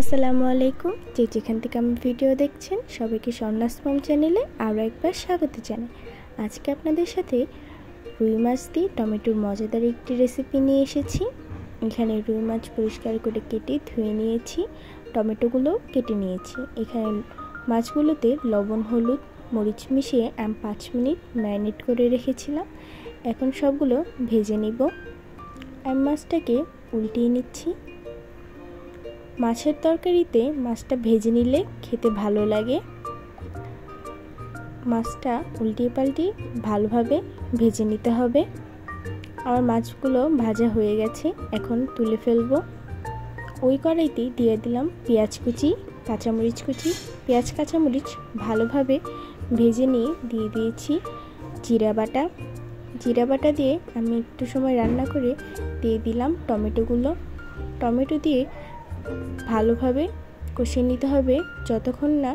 আসসালামু আলাইকুম। যেখান থেকে আমি ভিডিও দেখছেন সবাইকে স্বর্ণাস মম চ্যানেলে আরও একবার স্বাগত জানাই। আজকে আপনাদের সাথে রুই মাছ দিয়ে টমেটোর মজাদার একটি রেসিপি নিয়ে এসেছি। এখানে রুই মাছ পরিষ্কার করে কেটে ধুয়ে নিয়েছি, টমেটোগুলো কেটে নিয়েছি। এখানে মাছগুলোতে লবণ, হলুদ, মরিচ মিশিয়ে আমি 5 মিনিট ম্যারিনেট করে রেখেছিলাম। এখন সবগুলো ভেজে নিব। আমি মাছটাকে উল্টিয়ে নিচ্ছি। মাছের তরকারিতে মাছটা ভেজে নিলে খেতে ভালো লাগে। মাছটা উল্টিয়ে পাল্টিয়ে ভালোভাবে ভেজে নিতে হবে। আমার মাছগুলো ভাজা হয়ে গেছে, এখন তুলে ফেলবো। ওই কড়াইতে দিয়ে দিলাম পেঁয়াজ কুচি, কাঁচামরিচ কুচি। পেঁয়াজ কাঁচামরিচ ভালোভাবে ভেজে নিয়ে দিয়ে দিয়েছি জিরা বাটা। জিরা বাটা দিয়ে আমি একটু সময় রান্না করে দিয়ে দিলাম টমেটোগুলো। টমেটো দিয়ে ভালোভাবে কষিয়ে নিতে হবে যতক্ষণ না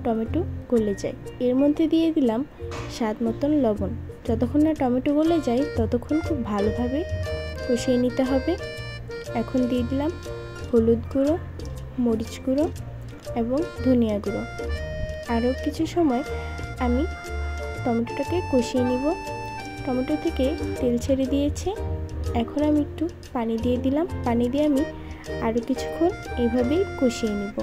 টমেটো গলে যায়। এর মধ্যে দিয়ে দিলাম স্বাদ মতন লবণ। যতক্ষণ না টমেটো গলে যায় ততক্ষণ খুব ভালোভাবে কষিয়ে নিতে হবে। এখন দিয়ে দিলাম হলুদ গুঁড়ো, মরিচ গুঁড়ো এবং ধনিয়া গুঁড়ো। আরও কিছু সময় আমি টমেটোটাকে কষিয়ে নিব। টমেটো থেকে তেল ছেড়ে দিয়েছে। এখন আমি একটু পানি দিয়ে দিলাম। পানি দিয়ে আমি আরও কিছুক্ষণ এইভাবেই কষিয়ে নিব।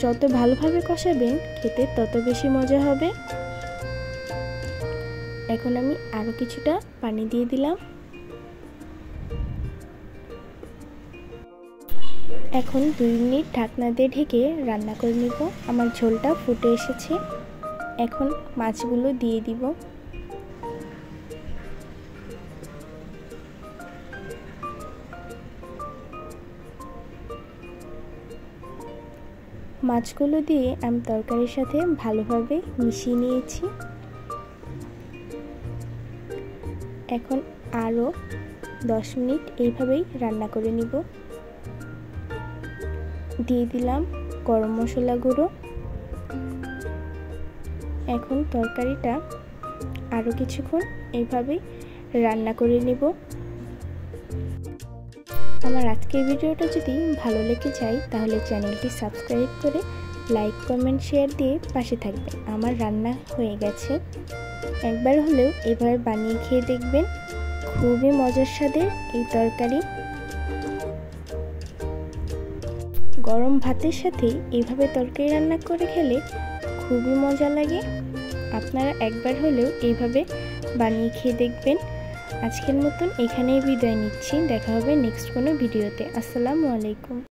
যত ভালোভাবে কষাবেন খেতে তত বেশি মজা হবে। এখন আমি আরও কিছুটা পানি দিয়ে দিলাম। এখন 2 মিনিট ঢাকনা দিয়ে ঢেকে রান্না করে নিব। আমার ঝোলটা ফুটে এসেছে। এখন মাছগুলো দিয়ে দিব। মাছগুলো দিয়ে আমি তরকারির সাথে ভালোভাবে মিশিয়ে নিয়েছি। এখন আরও 10 মিনিট এইভাবেই রান্না করে নিব। দিয়ে দিলাম গরম মশলা গুঁড়ো। এখন তরকারিটা আরও কিছুক্ষণ এইভাবেই রান্না করে নিব। আমার আজকের ভিডিওটা যদি ভালো লেগে যায় তাহলে চ্যানেলটি সাবস্ক্রাইব করে লাইক, কমেন্ট, শেয়ার দিয়ে পাশে থাকবেন। আমার রান্না হয়ে গেছে। একবার হলেও এভাবে বানিয়ে খেয়ে দেখবেন, খুবই মজার স্বাদের এই তরকারি। গরম ভাতের সাথে এইভাবে তরকারি রান্না করে খেলে খুবই মজা লাগে। আপনারা একবার হলেও এইভাবে বানিয়ে খেয়ে দেখবেন। আজকের মতন এখানেই বিদায় নিচ্ছি। দেখা হবে নেক্সট কোনো ভিডিওতে। আসসালামু আলাইকুম।